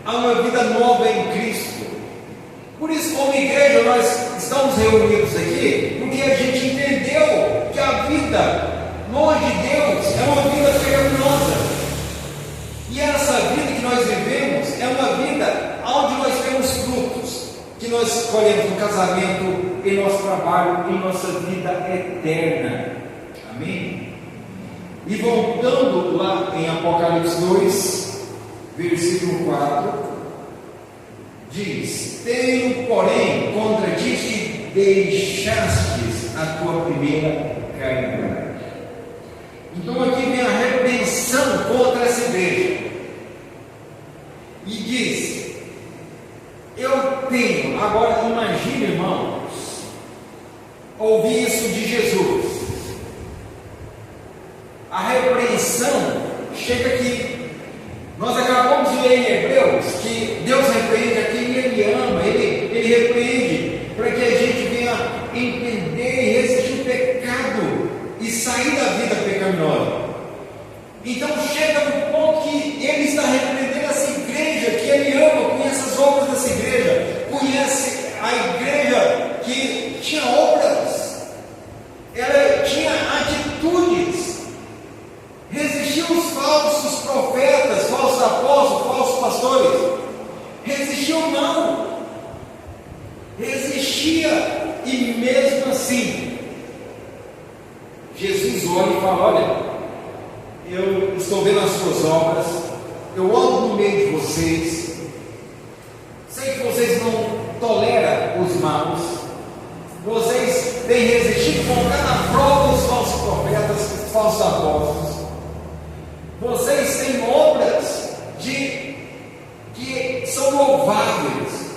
a uma vida nova em Cristo. Por isso, como igreja, nós estamos reunidos aqui porque a gente entendeu que a vida longe de Deus é uma vida pecaminosa. E essa vida que nós vivemos é uma vida onde nós temos frutos, que que nós escolhemos no casamento, em nosso trabalho, em nossa vida eterna. Amém? E voltando lá em Apocalipse 2, versículo 4, diz: tenho, porém, contra ti que deixastes a tua primeira caridade. Então aqui vem a repreensão contra essa igreja. E diz: eu tenho, agora imagine, irmãos, ouvir isso de Jesus. A repreensão chega aqui. Nós acabamos de ler em Hebreus que Deus repreende aqui e Ele ama, Ele repreende para que a gente venha entender e resistir o pecado e sair da vida pecaminosa. Então chega no ponto que Ele está repreendendo essa igreja que Ele ama, conhece as obras dessa igreja, conhece a igreja que tinha obras, ela tinha atitudes, resistiu os falsos profetas, falsos apóstolos, falsos pastores. Resistiu não, resistia, e mesmo assim Jesus olha e fala: olha, eu estou vendo as suas obras, eu ando no meio de vocês, sei que vocês não toleram os maus, vocês têm resistido com cada prova os falsos profetas, os falsos apóstolos, vocês têm obras que são louváveis,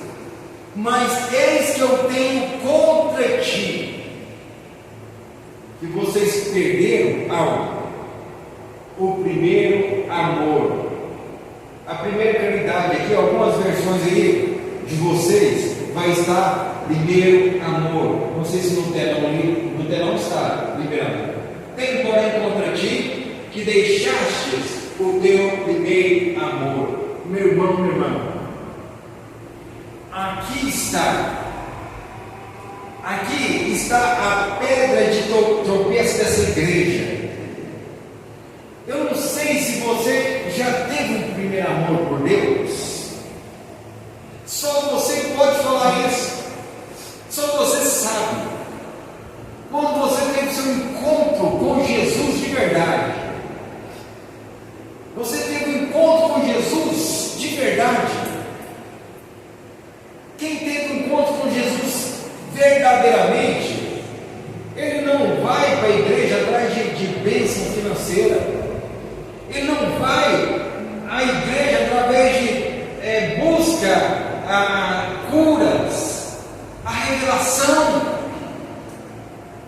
mas eis que eu tenho contra ti, que vocês perderam algo, o primeiro amor. A primeira caridade aqui, algumas versões aí de vocês, vai estar primeiro amor. Não sei se no telão está liberado. Tenho, porém, contra ti que deixastes o teu primeiro amor. Meu irmão, minha irmã, aqui está a pedra de tropeço dessa igreja. Eu não sei se você já teve um primeiro amor por Deus. Só você pode falar isso. Só você sabe. Quando você teve seu encontro com Jesus de verdade. Você teve um encontro com Jesus de verdade. Quem teve um encontro com Jesus verdadeiramente, ele não vai para a igreja atrás de bênção financeira. Ele não vai à igreja através de busca a curas, a revelação.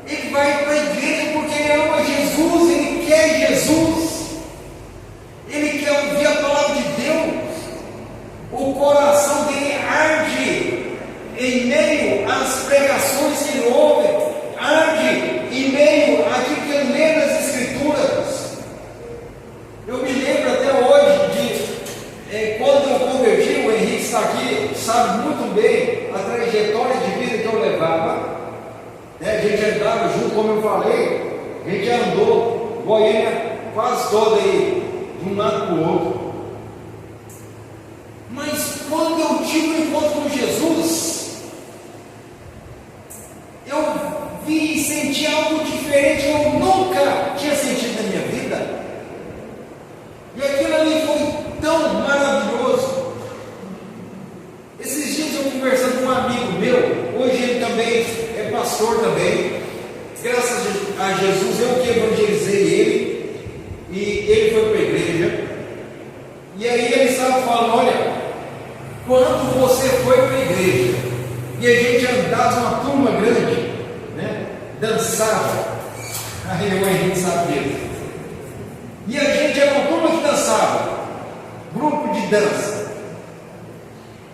Ele vai para a igreja porque ele ama Jesus, ele quer Jesus. Ele quer ouvir a palavra de Deus. O coração dele arde em meio às pregações que ele ouve, arde em meio àquilo que ele lê nas Escrituras. Eu me lembro até hoje de quando eu converti, o Henrique está aqui, sabe muito bem a trajetória de vida que eu levava. A gente andava junto, como eu falei, a gente andou Goiânia quase toda aí, de um lado para o outro. Mas quando eu tive um encontro com Jesus, eu vi e senti algo diferente que eu nunca tinha sentido na minha vida. E aquilo ali foi tão maravilhoso. Esses dias eu conversando com um amigo meu, hoje ele também é pastor também. Graças a Jesus eu que evangelizei ele, e ele foi para a igreja. E aí ele estava falando: olha, quando você foi para a igreja e a gente andava uma turma grande, né, dançava, aí o Henrique sabe disso. E a gente era uma turma que dançava, grupo de dança.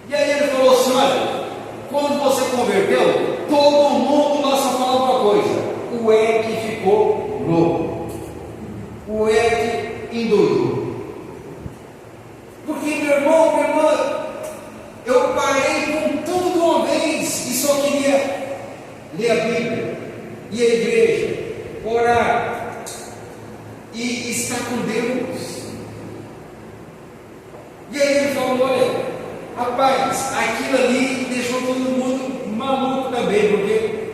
E aí ele falou assim: olha, quando você converteu, todo mundo lá só falava uma coisa: o Eric ficou louco, o Eric endoidou. Porque, meu irmão, minha irmã, eu parei com tudo de uma vez e só queria ler a Bíblia, ir à igreja, orar e estar com Deus. E aí ele falou: olha, Rapaz, aquilo ali deixou todo mundo maluco também, porque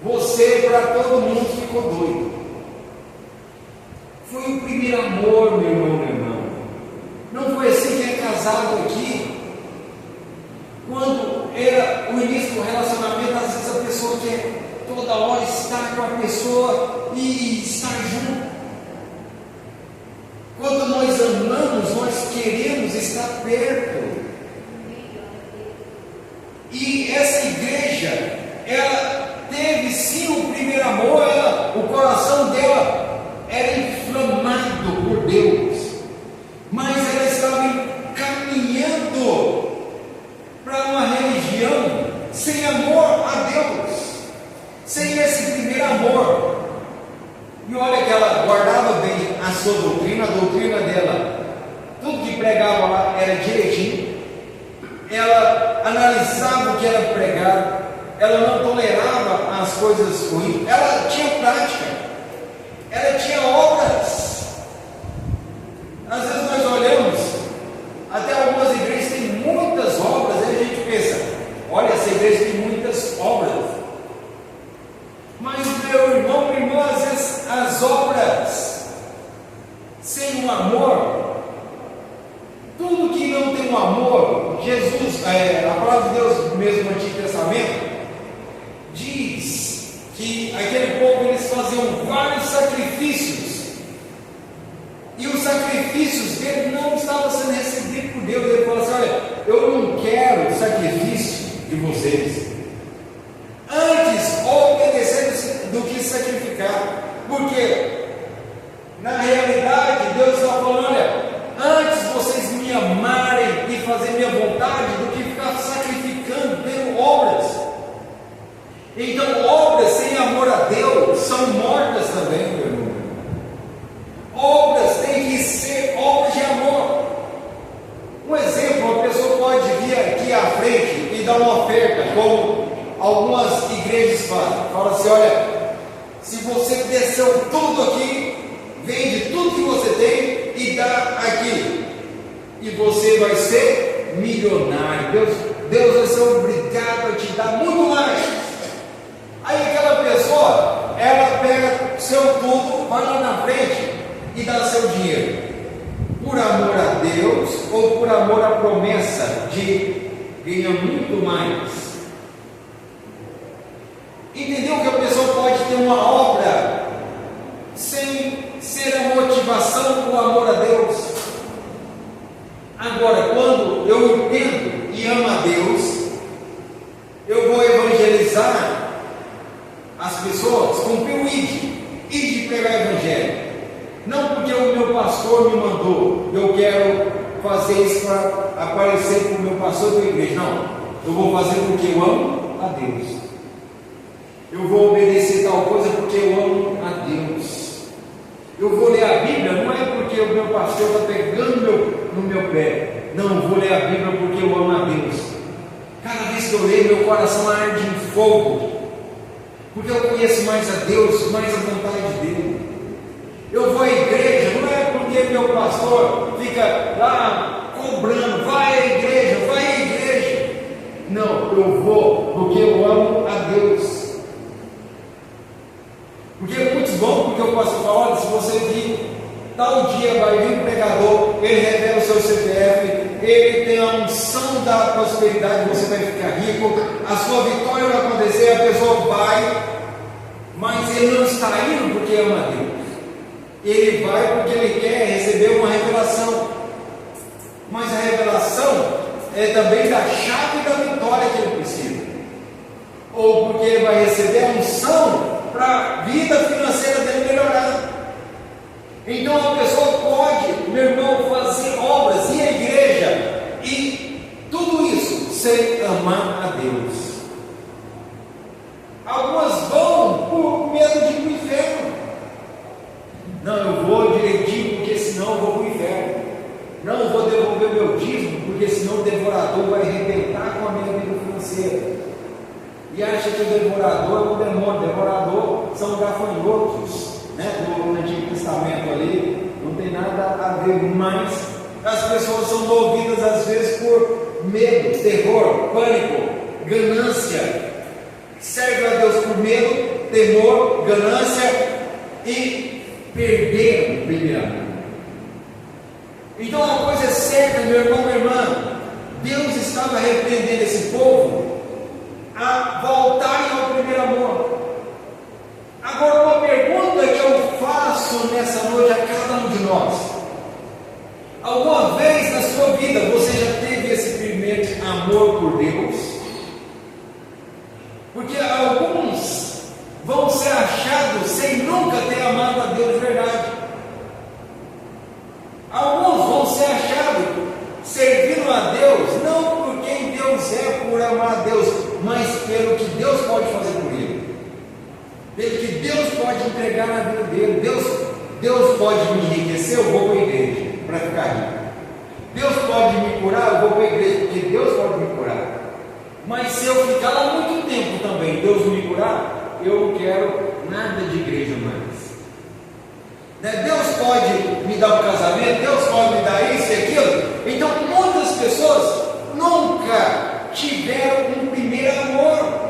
você, para todo mundo, ficou doido. Foi o primeiro amor, meu irmão, meu irmão. Não foi assim que é casado aqui. Quando era o início do relacionamento, às vezes a pessoa quer toda hora estar com a pessoa e estar junto. Quando nós amamos, nós queremos estar perto. E essa igreja, ela teve sim o primeiro amor, o coração dela era inflamado por Deus, mas ela estava caminhando para uma religião sem amor a Deus, sem esse primeiro amor. E olha que ela guardava bem a sua doutrina, a doutrina dela, tudo que pregava lá era direitinho. Ela analisava o que era pregado, ela não tolerava as coisas ruins, ela tinha prática, ela tinha obras. Às vezes nós olhamos, até algumas igrejas têm muitas obras, aí a gente pensa, olha, essa igreja tem muitas obras. Mas meu irmão, minha irmã, às vezes as obras sem o amor, tudo que não tem um amor, Jesus, a palavra de Deus mesmo no Antigo Testamento, diz que aquele povo, eles faziam vários sacrifícios, e os sacrifícios dele não estavam sendo recebidos por Deus. Ele falou assim: olha, eu não quero sacrifício de vocês, antes obedecer do que sacrificar, porque na realidade Deus está falando: olha, antes vocês me amarem e fazer minha vontade do que ficar sacrificando, tendo obras. Então, obras sem amor a Deus são mortas também, meu irmão. Obras têm que ser obras de amor. Um exemplo, uma pessoa pode vir aqui à frente e dar uma oferta, como algumas igrejas fazem. Fala assim: olha, se você desceu tudo aqui, vende tudo que você tem e dá aqui, e você vai ser milionário. Deus vai ser obrigado a te dar muito mais. Aí aquela pessoa, ela pega seu tudo, vai lá na frente e dá seu dinheiro, por amor a Deus ou por amor à promessa de ganhar muito mais. Entendeu que a pessoa pode ter uma obra sem ser a motivação o amor a Deus? Agora, quando eu entendo e amo a Deus, eu vou evangelizar as pessoas, cumprir o ide pregar o evangelho. Não porque o meu pastor me mandou, eu quero fazer isso para aparecer para o meu pastor da igreja. Não, eu vou fazer porque eu amo a Deus. Eu vou obedecer tal coisa porque eu amo a Deus. Eu vou ler a Bíblia, não é porque o meu pastor está pegando no meu pé. Não, eu vou ler a Bíblia porque eu amo a Deus. Cada vez que eu leio, meu coração arde em fogo, porque eu conheço mais a Deus, mais a vontade dele. Eu vou à igreja, não é porque meu pastor fica lá cobrando: vai à igreja, vai à igreja. Não, eu vou porque eu amo a Deus. Porque é muito bom, porque o pastor fala: olha, se você vir tal dia, vai vir um pregador, ele revela o seu CPF, ele tem a unção da prosperidade, você vai ficar rico, a sua vitória vai acontecer, a pessoa vai, mas ele não está indo porque ama a Deus, ele vai porque ele quer receber uma revelação, mas a revelação é também da chave da vitória que ele precisa, ou porque ele vai receber a unção para a vida financeira dele melhorar. Então a pessoa pode, meu irmão, fazer obras, ir à igreja e tudo isso sem amar a Deus. Algumas vão por medo de ir para o inferno. Não, eu vou direitinho porque senão eu vou para o inferno. Não, eu vou devolver meu dízimo porque senão o devorador vai arrebentar com a minha vida financeira. E acha que o devorador é um demônio. Devorador são gafanhotos, né? No Antigo Testamento ali, não tem nada a ver, mas as pessoas são movidas às vezes por medo, terror, pânico, ganância. Serve a Deus por medo, temor, ganância e perder o primeiro amor. Então uma coisa é certa, meu irmão, minha irmã, Deus estava repreendendo esse povo a voltarem ao primeiro amor. Agora uma pergunta que eu faço nessa noite a cada um de nós: alguma vez na sua vida você já teve esse primeiro amor por Deus? Porque alguns vão ser achados sem nunca ter amado a Deus de verdade. Alguns vão ser achados servindo a Deus, não por quem Deus é, por amar a Deus, mas pelo que Deus pode fazer por ele, pelo que Deus pode entregar na vida dele. Deus pode me enriquecer, eu vou para a igreja para ficar rico. Deus pode me curar, eu vou para a igreja, porque Deus pode me curar. Mas se eu ficar lá muito tempo também, Deus me curar, eu não quero nada de igreja mais. Deus pode me dar um casamento, Deus pode me dar isso e aquilo. Então muitas pessoas nunca tiveram um primeiro amor.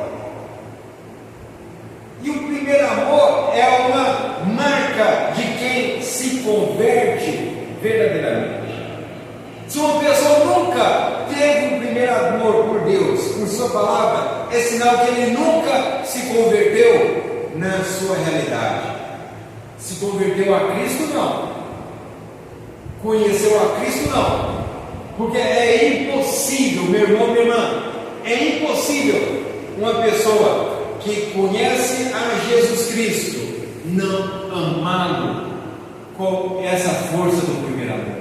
E o primeiro amor é uma marca de quem se converte verdadeiramente. Se uma pessoa nunca teve um primeiro amor por Deus, por sua palavra, é sinal que ele nunca se converteu na sua realidade. Se converteu a Cristo, não. Conheceu a Cristo, não. Porque é impossível, meu irmão, minha irmã, é impossível uma pessoa que conhece a Jesus Cristo não amá-lo com essa força do primeiro amor.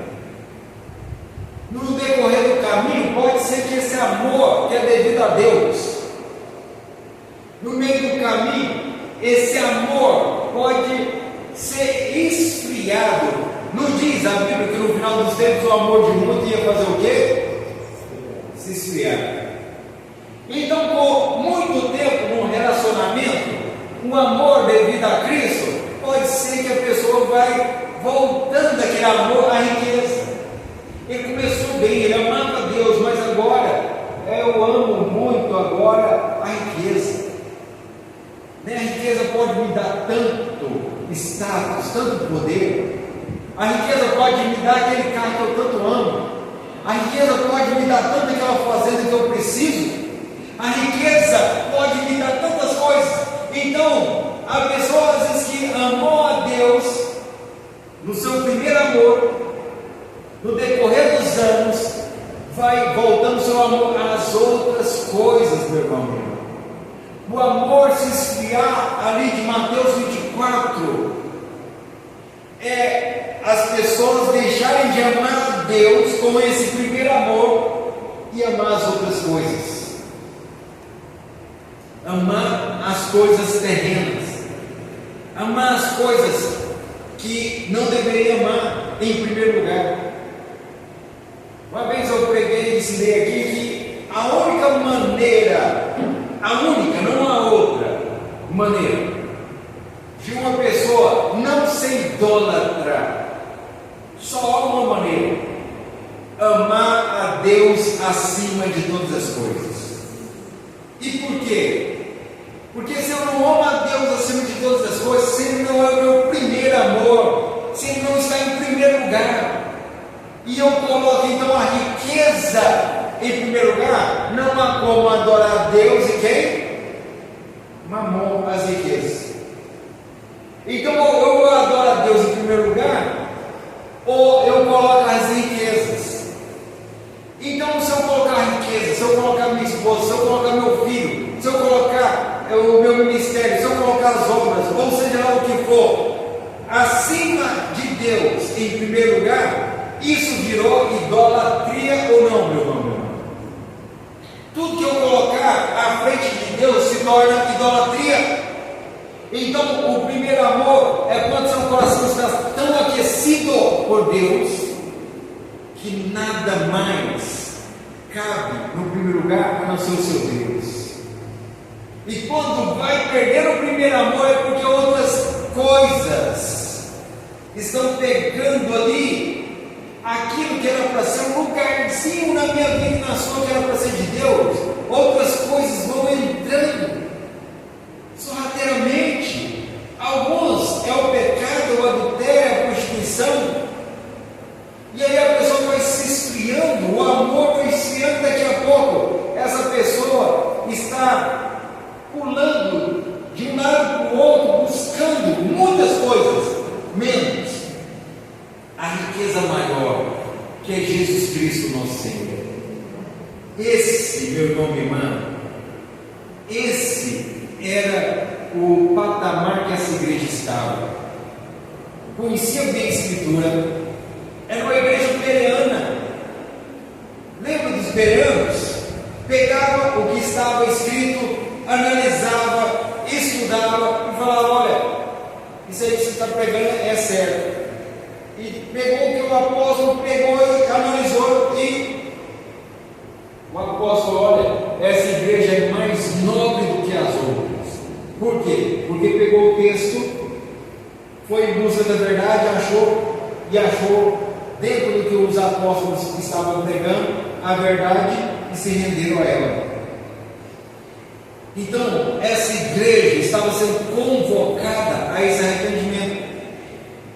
No decorrer do caminho, pode ser que esse amor que é devido a Deus, no meio do caminho, esse amor pode ser esfriado. Não diz a Bíblia que no final dos tempos o amor de muito ia fazer o quê? Se esfriar. Então, por muito tempo num relacionamento, um amor devido a Cristo, pode ser que a pessoa vai voltando aquele amor à riqueza. Ele começou bem, ele amava Deus, mas agora eu amo muito agora a riqueza. A riqueza pode me dar tanto status, tanto poder. A riqueza pode me dar aquele carro que eu tanto amo. A riqueza pode me dar tanto aquela fazenda que eu preciso. A riqueza pode me dar tantas coisas. Então, a pessoa às vezes que amou a Deus no seu primeiro amor, no decorrer dos anos, vai voltando seu amor às outras coisas, meu irmão. O amor se esfriar ali de Mateus 24 é as pessoas deixarem de amar a Deus com esse primeiro amor e amar as outras coisas. Amar as coisas terrenas, amar as coisas que não deveria amar em primeiro lugar. Uma vez eu preguei e ensinei aqui que a única maneira, a única, não a outra maneira, de uma pessoa não ser idólatra, só há uma maneira: amar a Deus acima de todas as coisas. E por quê? Porque se eu não amo a Deus acima de todas as coisas, se Ele não é o meu primeiro amor, se Ele não está em primeiro lugar, e eu coloco então a riqueza em primeiro lugar, não há como adorar a Deus e quem? Mamon, as riquezas. Então ou eu adoro a Deus em primeiro lugar, ou eu coloco as riquezas. Então se eu colocar a riqueza, se eu colocar minha esposa, se eu colocar meu filho, se eu colocar o meu ministério, se eu colocar as obras, ou seja lá o que for, acima de Deus em primeiro lugar, isso virou idolatria ou não, meu irmão? Tudo que eu colocar à frente de Deus se torna idolatria. Então o primeiro amor é quando seu coração está tão aquecido por Deus que nada mais cabe no primeiro lugar a não ser o seu Deus. E quando vai perder o primeiro amor é porque outras coisas estão pegando ali aquilo que era para ser um lugarzinho na minha vida e na sua, que era para ser de Deus, outras coisas vão entrando sorrateiramente. Alguns é o pecado, o adultério, a prostituição, e aí a pessoa vai se esfriando, o amor vai esfriando. Daqui a pouco essa pessoa está pulando de um lado para o outro, buscando muitas coisas, menos a riqueza maior, que é Jesus Cristo nosso Senhor. Esse, meu irmão, minha irmã, esse era o patamar que essa igreja estava. Conhecia bem a Escritura, era uma igreja bereana. Lembra dos bereanos? Pegava o que estava escrito, analisava, estudava e falava: olha, isso aí que você está pregando é certo. E pegou o que o apóstolo pegou e analisou, e o apóstolo: olha, essa igreja é mais nobre do que as outras. Por quê? Porque pegou o texto, foi em busca da verdade, achou dentro do que os apóstolos estavam pregando a verdade e se renderam a ela. Então, essa igreja estava sendo convocada a esse arrependimento.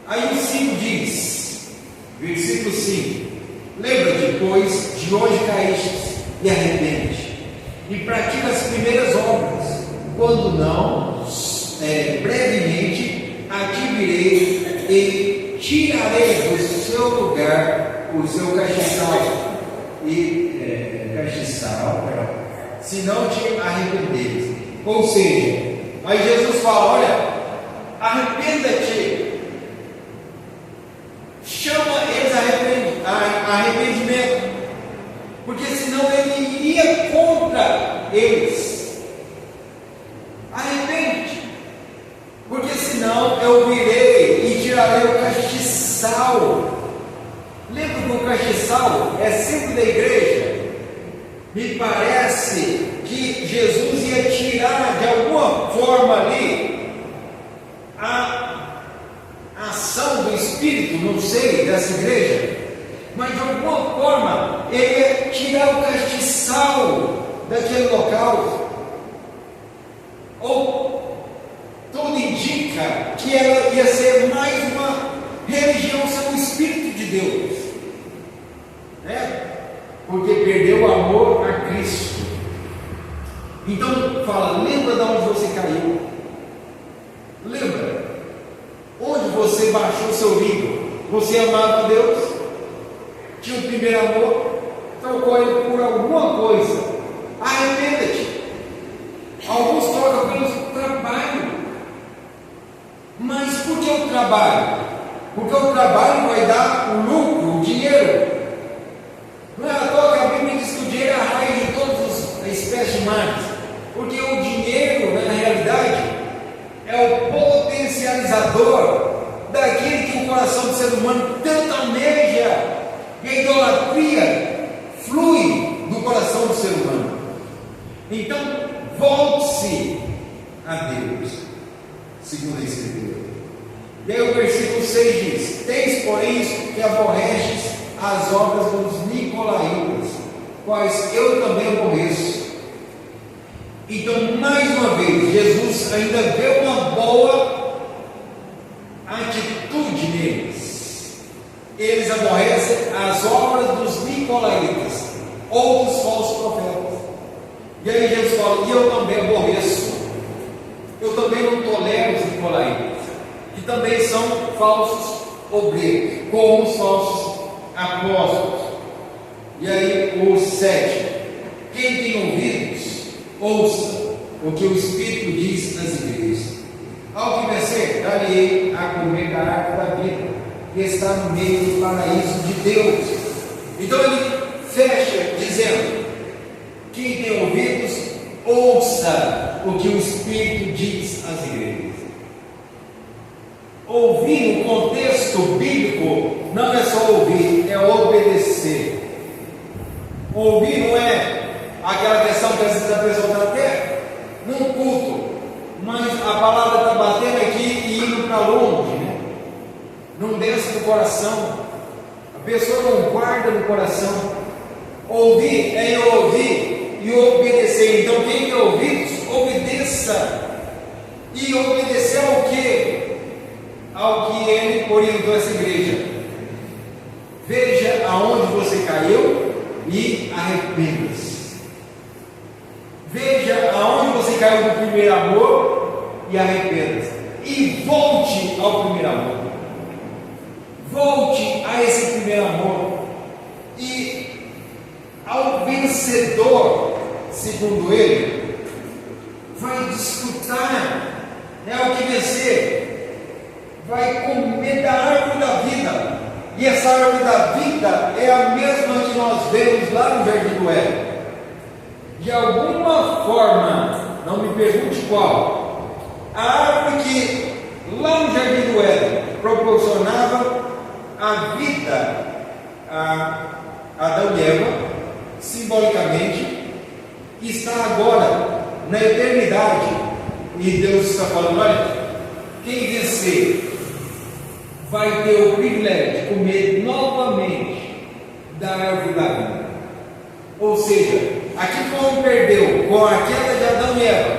Aí o 5 diz, versículo 5: lembra-te, pois, de onde caíste, e arrepende, e pratica as primeiras obras, quando não, brevemente a ti virei e tirarei do seu lugar o seu castiçal, se não te arrependeres. Ou seja, aí Jesus fala: olha, arrependa-te, chama eles a arrependimento, porque senão ele iria contra eles. Arrepende, porque senão eu virei e tirarei o castiçal. Lembra que o castiçal é símbolo da igreja? Me parece que Jesus ia tirar de alguma forma ali a ação do Espírito, não sei, dessa igreja, mas de alguma forma ele ia tirar o castiçal daquele local. Ou tudo indica que ela ia ser mais uma religião sem o Espírito de Deus, né? Porque perdeu o amor a Cristo. Então fala: lembra de onde você caiu, lembra onde você baixou o seu língua. Você amava a Deus, tinha o primeiro amor, trocou ele por alguma coisa. Arrependa-te. Alguns trocam pelo trabalho. Mas por que o trabalho? Porque o trabalho vai dar o lucro, o dinheiro. Não é à toa que a Bíblia diz que o dinheiro é a raiz de todas as espécies de males. Porque o dinheiro, na realidade, é o potencializador daquilo que o coração do ser humano tanto almeja. E a idolatria flui do coração do ser humano. Então, volte-se a Deus, segundo a Escritura. E aí o versículo 6 diz: tens, porém, isso que aborreces as obras dos nicolaítas, quais eu também aborreço. Então, mais uma vez, Jesus ainda vê uma boa atitude neles. Eles aborrecem as obras dos nicolaítas ou dos falsos profetas. E aí Jesus fala: e eu também aborreço, eu também não tolero os nicolaítas, que também são falsos obreiros, como os falsos apóstolos. E aí o 7: quem tem ouvidos, ouça o que o Espírito diz nas igrejas. Ao que vencer, dar-lhe a comer da árvore da vida, que está no meio do paraíso de Deus. Então ele fecha dizendo: quem tem ouvidos, ouça o que o Espírito diz às igrejas. Ouvir no contexto bíblico não é só ouvir, é obedecer. Ouvir não é aquela questão que às vezes a pessoa está até num culto, mas a palavra está batendo aqui e indo para longe, né? Não desce do coração. A A pessoa não guarda no coração. Ouvir é eu ouvir e obedecer. Então, quem tem ouvidos, obedeça. E obedecer ao quê? Ao que ele orientou essa igreja. Veja aonde você caiu e arrependa-se. Veja aonde você caiu no primeiro amor e arrependa-se. E volte ao primeiro amor. Volte a esse primeiro amor. E ao vencedor, segundo ele, vai desfrutar, o que vencer, vai comer da árvore da vida. E essa árvore da vida é a mesma que nós vemos lá no Jardim do Éden. De alguma forma, não me pergunte qual, a árvore que lá no Jardim do Éden proporcionava a vida a Adão e Eva, simbolicamente, está agora na eternidade. E Deus está falando: olha, quem vencer vai ter o privilégio de comer novamente da árvore da vida. Ou seja, aquilo que o homem perdeu com a queda de Adão e Eva,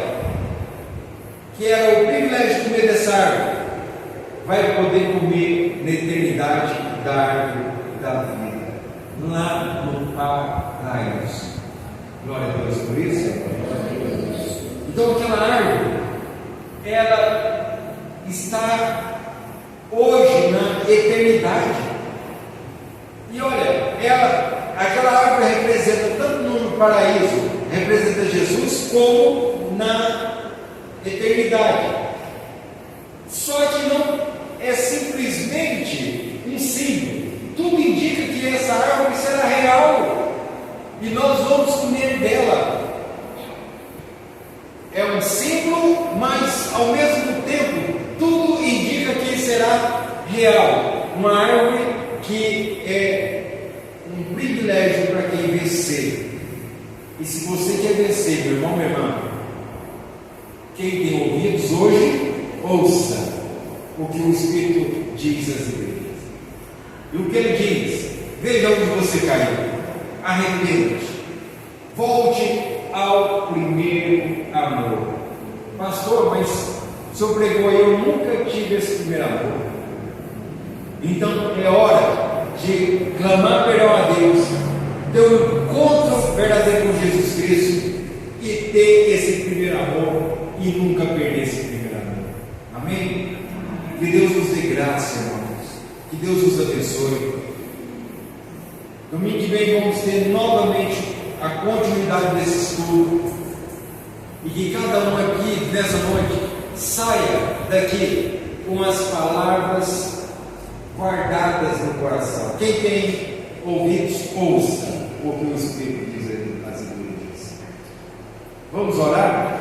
que era o privilégio de comer dessa árvore, vai poder comer na eternidade da árvore da vida, lá no paraíso. Glória a Deus por isso. Então aquela árvore, ela está hoje na eternidade. E olha, aquela árvore representa, tanto no paraíso, representa Jesus, como na eternidade. Só que não é simplesmente um símbolo. Tudo indica que essa árvore será real e nós vamos comer dela. É um símbolo, mas ao mesmo tempo tudo indica que será real. Uma árvore que é um privilégio para quem vencer. E se você quer vencer, meu irmão, minha irmã, quem tem ouvidos hoje, ouça o que o Espírito diz às igrejas. E o que ele diz? Veja onde você caiu, arrependa-te, volte ao primeiro amor. Pastor, mas o senhor pregou aí, eu nunca tive esse primeiro amor. Então é hora de clamar perdão a Deus, ter um encontro verdadeiro com Jesus Cristo e ter esse primeiro amor e nunca perder esse primeiro amor. Amém? Que Deus nos dê graça, irmãos. Que Deus nos abençoe. Domingo que vem vamos ter novamente a continuidade desse estudo. E que cada um aqui, nessa noite, saia daqui com as palavras guardadas no coração. Quem tem ouvidos, ouça o que o Espírito diz às igrejas. Vamos orar?